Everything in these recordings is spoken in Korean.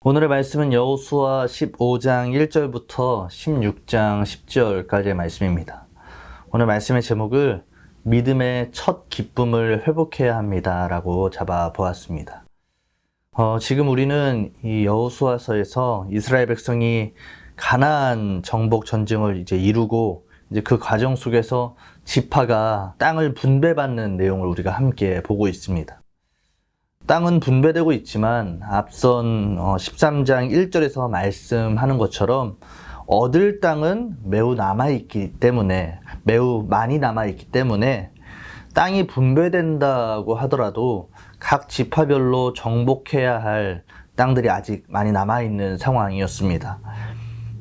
오늘의 말씀은 여호수아 15장 1절부터 16장 10절까지의 말씀입니다. 오늘 말씀의 제목을 믿음의 첫 기쁨을 회복해야 합니다 라고 잡아보았습니다. 지금 우리는 이 여호수아서에서 이스라엘 백성이 가나안 정복 전쟁을 이제 이루고 이제 그 과정 속에서 지파가 땅을 분배받는 내용을 우리가 함께 보고 있습니다. 땅은 분배되고 있지만 앞선 13장 1절에서 말씀하는 것처럼 얻을 땅은 매우 많이 남아있기 때문에 땅이 분배된다고 하더라도 각 지파별로 정복해야 할 땅들이 아직 많이 남아있는 상황이었습니다.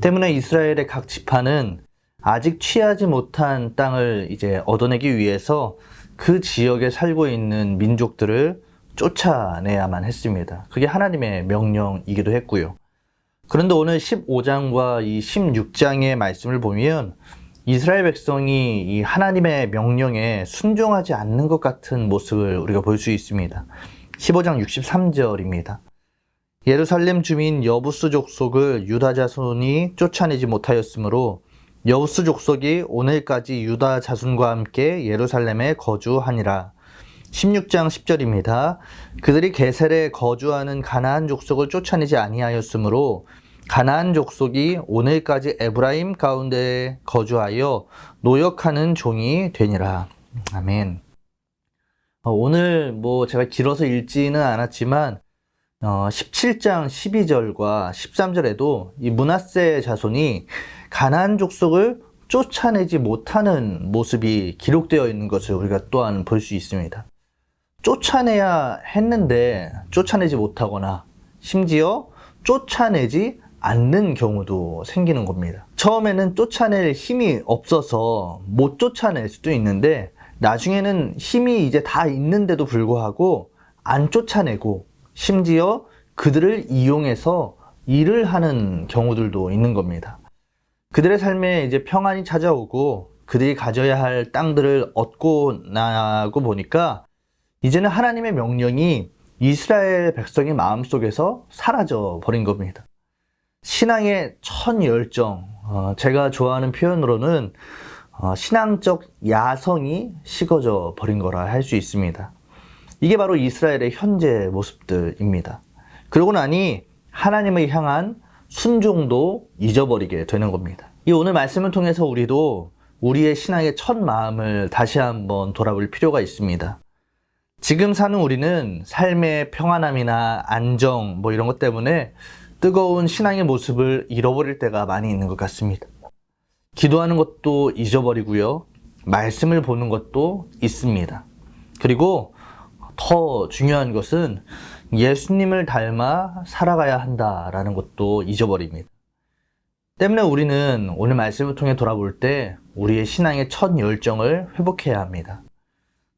때문에 이스라엘의 각 지파는 아직 취하지 못한 땅을 이제 얻어내기 위해서 그 지역에 살고 있는 민족들을 쫓아내야만 했습니다. 그게 하나님의 명령이기도 했고요. 그런데 오늘 15장과 이 16장의 말씀을 보면 이스라엘 백성이 이 하나님의 명령에 순종하지 않는 것 같은 모습을 우리가 볼 수 있습니다. 15장 63절입니다. 예루살렘 주민 여부스 족속을 유다 자손이 쫓아내지 못하였으므로 여부스 족속이 오늘까지 유다 자손과 함께 예루살렘에 거주하니라. 16장 10절입니다. 그들이 게셀에 거주하는 가나안 족속을 쫓아내지 아니하였으므로 가나안 족속이 오늘까지 에브라임 가운데 거주하여 노역하는 종이 되니라. 아멘. 오늘 제가 길어서 읽지는 않았지만 17장 12절과 13절에도 이 므낫세 자손이 가나안 족속을 쫓아내지 못하는 모습이 기록되어 있는 것을 우리가 또한 볼 수 있습니다. 쫓아내야 했는데 쫓아내지 못하거나 심지어 쫓아내지 않는 경우도 생기는 겁니다. 처음에는 쫓아낼 힘이 없어서 못 쫓아낼 수도 있는데 나중에는 힘이 이제 다 있는데도 불구하고 안 쫓아내고 심지어 그들을 이용해서 일을 하는 경우들도 있는 겁니다. 그들의 삶에 이제 평안이 찾아오고 그들이 가져야 할 땅들을 얻고 나고 보니까 이제는 하나님의 명령이 이스라엘 백성의 마음속에서 사라져 버린 겁니다. 신앙의 첫 열정, 제가 좋아하는 표현으로는 신앙적 야성이 식어져 버린 거라 할 수 있습니다. 이게 바로 이스라엘의 현재 모습들입니다. 그러고 나니 하나님을 향한 순종도 잊어버리게 되는 겁니다. 이 오늘 말씀을 통해서 우리도 우리의 신앙의 첫 마음을 다시 한번 돌아볼 필요가 있습니다. 지금 사는 우리는 삶의 평안함이나 안정 이런 것 때문에 뜨거운 신앙의 모습을 잃어버릴 때가 많이 있는 것 같습니다. 기도하는 것도 잊어버리고요. 말씀을 보는 것도 있습니다. 그리고 더 중요한 것은 예수님을 닮아 살아가야 한다라는 것도 잊어버립니다. 때문에 우리는 오늘 말씀을 통해 돌아볼 때 우리의 신앙의 첫 열정을 회복해야 합니다.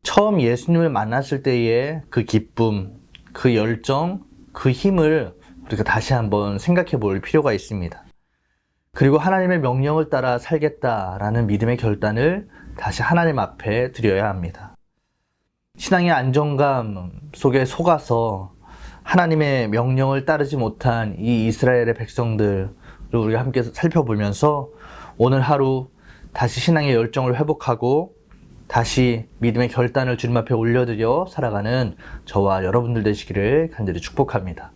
처음 예수님을 만났을 때의 그 기쁨, 그 열정, 그 힘을 우리가 다시 한번 생각해 볼 필요가 있습니다. 그리고 하나님의 명령을 따라 살겠다라는 믿음의 결단을 다시 하나님 앞에 드려야 합니다. 신앙의 안정감 속에 속아서 하나님의 명령을 따르지 못한 이 이스라엘의 백성들을 우리가 함께 살펴보면서 오늘 하루 다시 신앙의 열정을 회복하고 다시 믿음의 결단을 주님 앞에 올려드려 살아가는 저와 여러분들 되시기를 간절히 축복합니다.